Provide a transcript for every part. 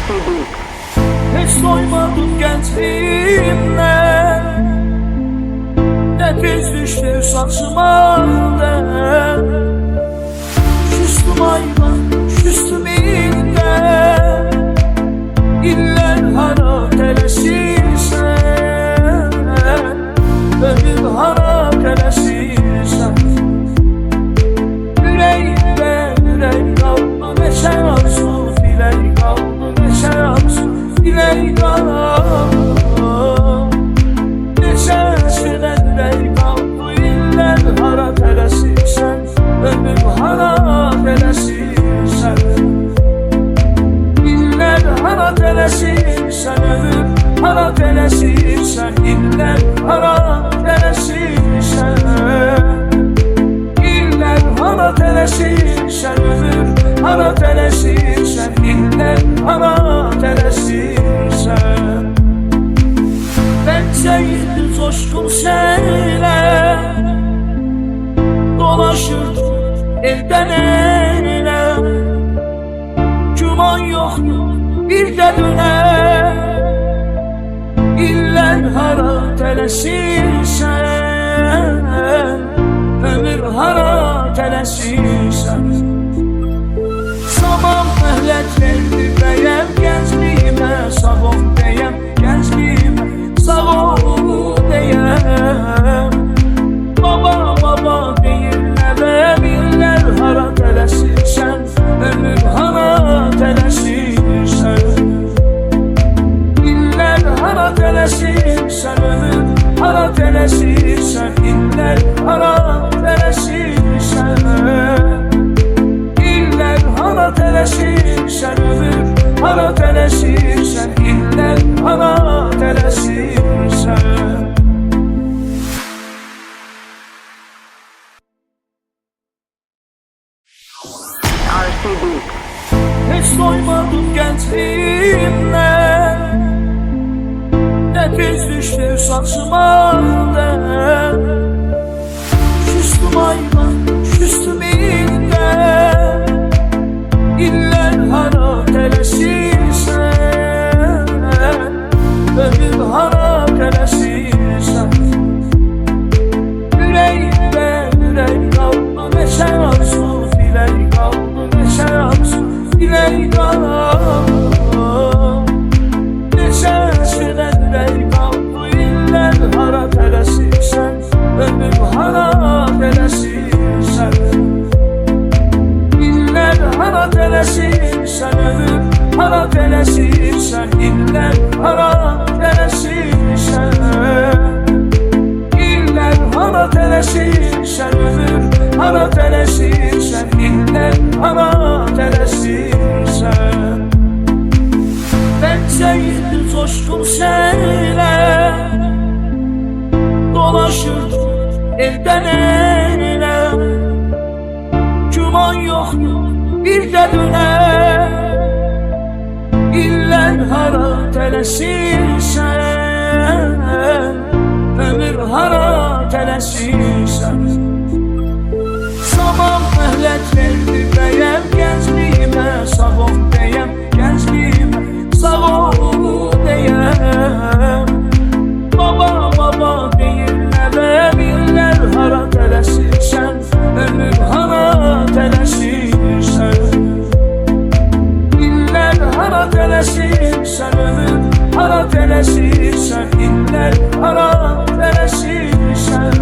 Hiç doymadım gençliğimden, nefes düştü saçımdan. Küstüm ayvan, küstüm ilden, iller hara teleşirsen, ömür hara teleşirsen. Yüreğimde yürek kaldı neşe arzu, dilek kaldı neşe arzu, dilek kaldı. Neşesine dilek kaldı, iller hara teleşirsen, ömür hara teleşirsen. İller hara teleşirsen, ömür hara teleşirsen, iller hara teleşirsen. İller hara teleşirsen, ömür hara teleşirsen, iller hara teleşirsen. Ben sevdim coşkun şeyle, dolaşırdım evden ele. Güman yoktu bir de döner, iller hara teleşirsen, ömür hara teleşirsen. Zaman mühlet verdi beyem gençliğime, sağ ol deyem gençliğime, sağ ol deyem. Baba baba deyirlər, iller hara teleşirsen, ömür hara teleşirsen. İller hara teleşirsen, ömür hara teleşirsen, iller hara teleşirsen. İller hara teleşirsen, ömür hara teleşirsen, iller hara teleşirsen. Hiç doymadım gençliğimden, nefes düştü saçımdan. Küstüm ayvan, küstüm ilden, iller hara teleşirsen, ömür hara teleşirsen. Yüreğimde yürek kaldı neşe arzu, dilek kaldı neşe arzu, dilek kaldı. Neşesine dilek kaldı, iller hara teleşirsen, ömür hara teleşirsen. İller hara teleşirsen, ömür hara teleşirsen, iller hara teleşirsen. İller hara teleşirsen, ömür hara teleşirsen, iller hara teleşirsen. Ben sevdim coşkun şeyle, dolaşırdım evden ele. Güman yoktu bir de döner, iller hara teleşirsen, ömür hara teleşirsen. Zaman mühlet verdi beyem gençliğime, sağ ol deyem gençliğime, sağ ol deyem. Baba baba deyirlər, iller hara teleşirsen, ömür hara teleşirsen. İller hara teleşirsen, ömür hara teleşirsen, iller hara teleşirsen.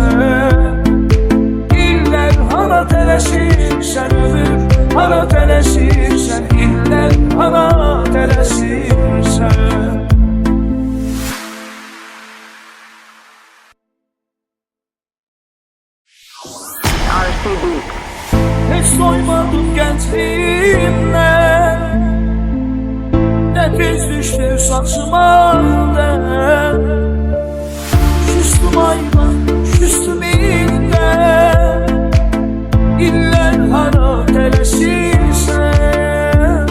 İller hara teleşirsen, ömür hara teleşirsen, iller hara teleşirsen. Hiç doymadım gençliğimden, nefes düştü saçımdan. Küstüm ayvan, küstüm ilden, iller hara teleşirsen,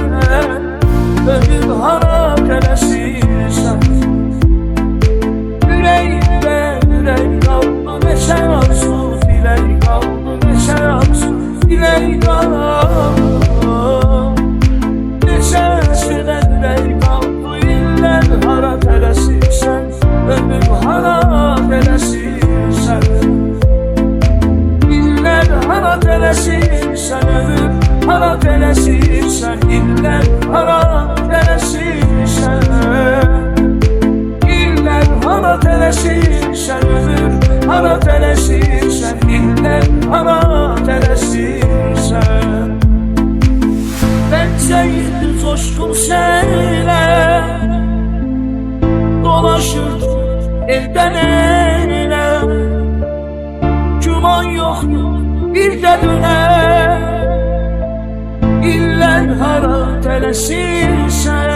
ömür hara teleşirsen. Yüreğimde yürek kaldı neşe arzu, dilek kaldı neşe arzu, dilek kaldı. Neşesine dilek kaldı, sevdi coşkun senle, dolaşırdı elden ele. Güman yoktu bir de döner, iller hara tələsirsən,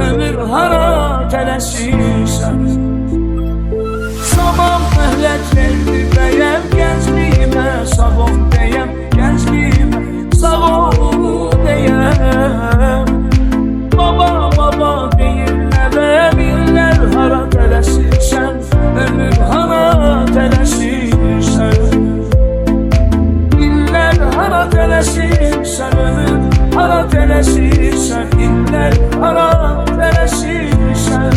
ömür hara tələsirsən. Zaman məhlət verdi bəyəm gəncliyimə, sağ ol deyəm gəncliyimə, sağ ol deyəm. Baba baba deyirlər, iller hara tələsirsən, ömür hara tələsirsən. İller hara tələsirsən, ömür hara tələsirsən. İller hara tələsirsən,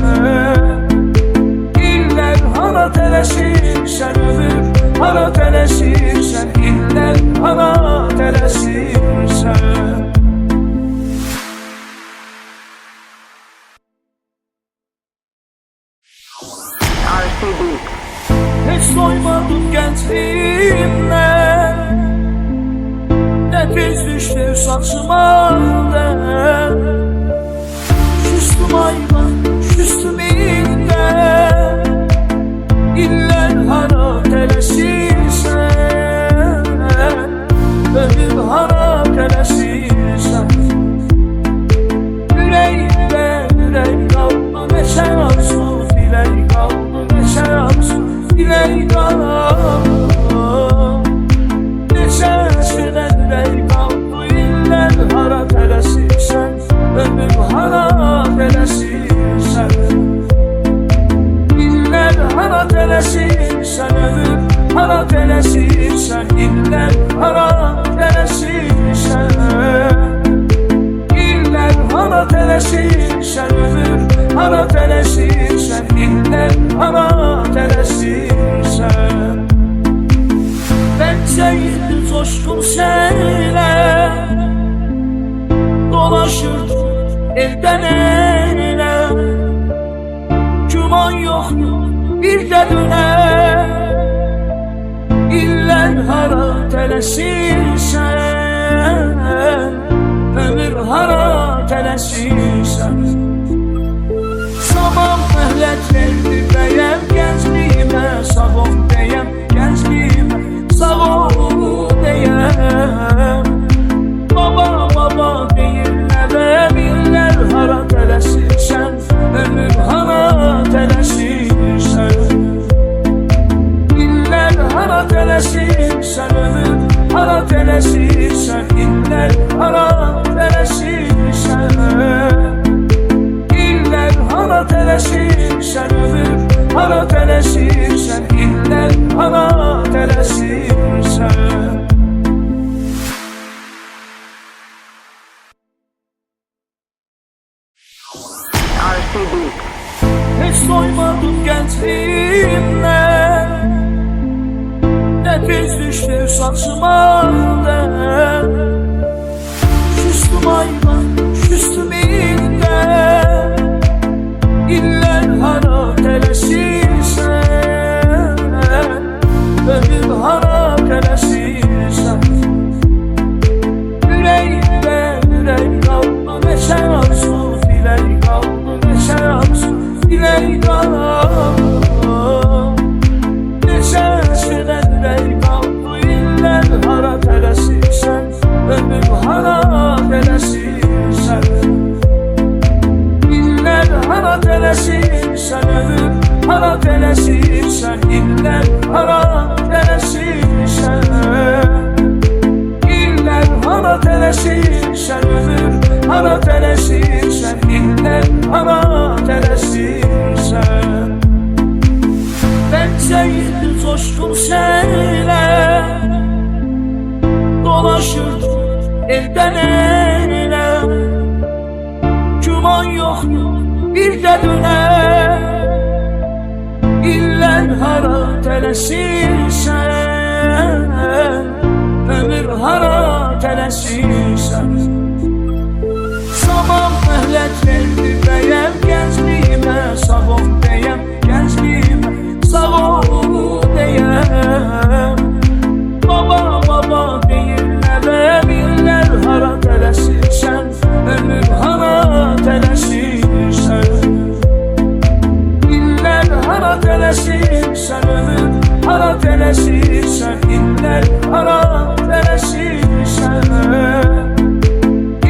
İller hara tələsirsən, ömür hara tələsirsən. İller hara tələsirsən. Hiç doymadım gençliğimden, nefes düştü saçımdan. Küstüm hayvan, küstüm iller, iller hara tələsirsən, ömür hara tələsirsən. Ürəyimdə ürək qaldı, neçə arsız dilək qaldı, neçə arsız dilək qaldı. Neçəsindən ürək qaldı, illər hara tələsirsən, ömür hara tələsirsən. İller hara tələsirsən, ömür hara tələsirsən. İller hara tələsirsən, İller hara tələsirsən, ömür hara tələsirsən. İller hara tələsirsən. Ben sevdim coşkun senle, dolaşırdı elden ele. Güman yoktu bir de döner, iller hara tələsirsən, ömür hara tələsirsən. Zaman məhlət verdi bəyəm gəncliyimə, sağ ol deyəm gəncliyimə, sağ ol deyəm. Baba baba deyirlər, iller hara tələsirsən, ömür hara tələsirsən. İller hara tələsirsən, ömür hara tələsirsən. İller hara tələsirsən, İller hara tələsirsən, ömür hara tələsirsən. İller hara tələsirsən. Hiç doymadım gençliğimden, nefes düştü saçımdan. Küstüm hayvan, küstüm iller, iller hara tələsirsən, ömür hara tələsirsən. Ürəyimdə ürək qaldı, neçə arsız dilək qaldı, neçə arsız dilək qaldı. Neçəsindən ürək qaldı, iller hara tələsirsən, ömür hara tələsirsən. İller hara tələsirsən, ömür hara tələsirsən. İller hara tələsirsən, İller hara tələsirsən, ömür hara tələsirsən. İller hara tələsirsən. Ben sevdim coşkun senle, dolaşırdı elden ele. Güman yoktu bir de döner, iller hara tələsirsən, ömür hara tələsirsən. Zaman məhlət verdi bəyəm gəncliyimə, sağ ol deyəm gəncliyimə, sağ ol deyəm. Baba baba deyirlər, iller hara tələsirsən. tələsirsən, ömür hara tələsirsən. İllər hara tələsirsən, ömür hara tələsirsən. İllər hara tələsirsən,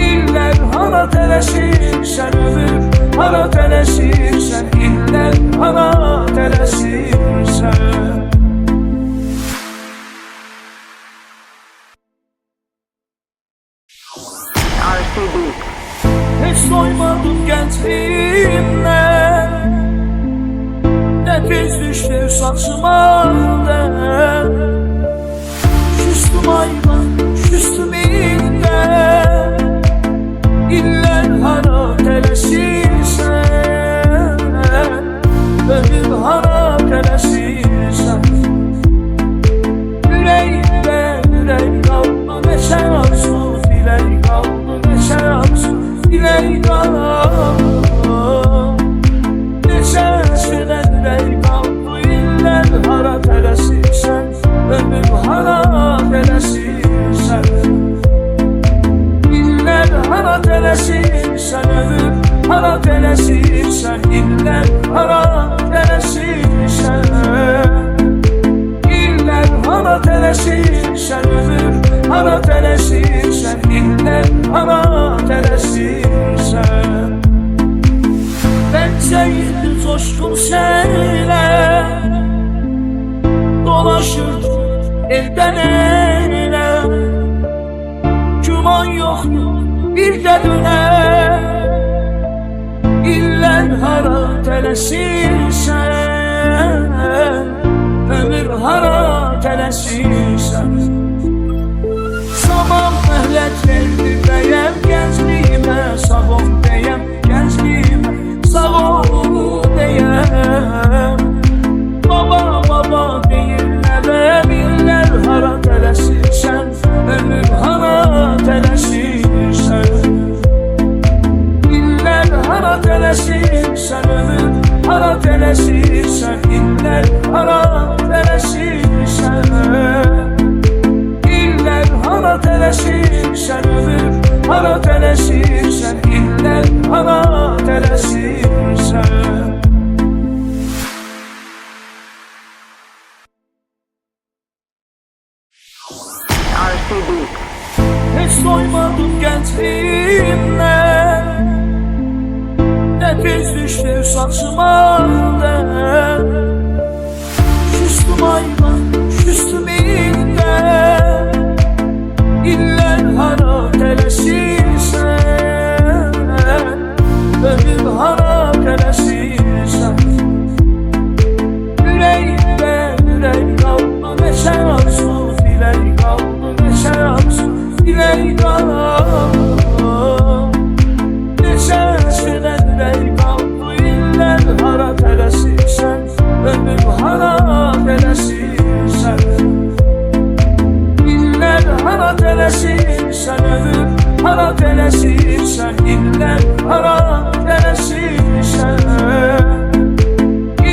İllər hara tələsirsən, ömür hara tələsirsən. İllər hara tələsirsən. Hiç doymadım gençliğimden, ne tez düştü saçımdan. Küstüm ayvan, küstüm ilden, iller hara tələsirsən, ömür hara tələsirsən. Yüreğimde yürek kaldı, neşe arzu, dilek kaldı, neşe arzu, dilek kaldı. Neşesine dilek kaldı, iller hara tələsirsən, ömür hara tələsirsən. İllər hara tələsirsən, ömür hara tələsirsən. İllər hara tələsirsən, İllər hara tələsirsən, ömür hara tələsirsən. İllər hara tələsirsən. Benzeydi coşkun şeyler, dolaşırdı elden ele. Güman yoktu bir de döner, iller hara tələsirsən, ömür hara tələsirsən. Zaman məhlət verdi bəyəm, gəncliyimə sağ ol deyəm, gəncliyimə sağ ol deyəm. Baba baba deyirlər, iller hara tələsirsən, ömür hara tələsirsən. İllər hara tələsirsən, ömür hara tələsirsən. İllər hara tələsirsən, İllər hara tələsirsən, ömür hara tələsirsən. İllər hara tələsirsən. Hiç doymadım gençliğimden, ne tez düştü saçımdan. Küstüm ayvan, küstüm ilden, iller hara tələsirsən, ömür hara tələsirsən. Yüreğimde yürek kaldı, neşe arzu, dilek kaldı, neşe arzu, dilek kaldı. Neşesine dilek kaldı, iller hara tələsirsən, ömür hara tələsirsən. İllər hara tələsirsən, ömür hara tələsirsən. İllər hara tələsirsən,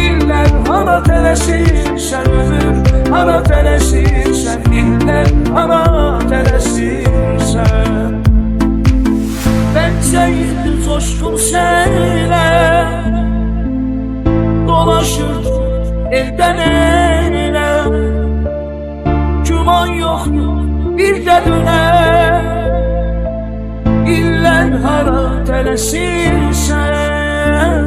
İllər hara tələsirsən, ömür hara tələsirsən. İllər hara tələsirsən. Benzeydi coşkun şeyler, dolaşırdı elden ele. Güman yoktu bir de döner, iller hara tələsirsən,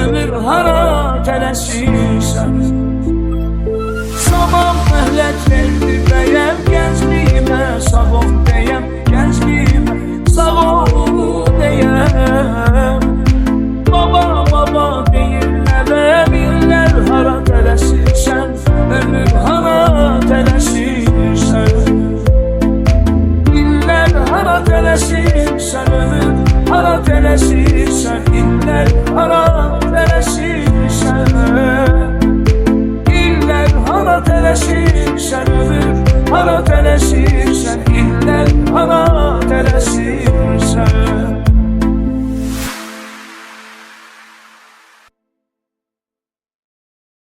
ömür hara tələsirsən. Zaman məhlət verdi bəyəm, gəncliyimə sağ ol deyəm, gəncliyimə sağ ol deyəm. Baba baba deyirlər, iller hara tələsirsən, ömür hara tələsirsən. İllər hara tələsirsən, ömür hara tələsirsən. İllər hara tələsirsən, İllər hara tələsirsən, ömür hara tələsirsən.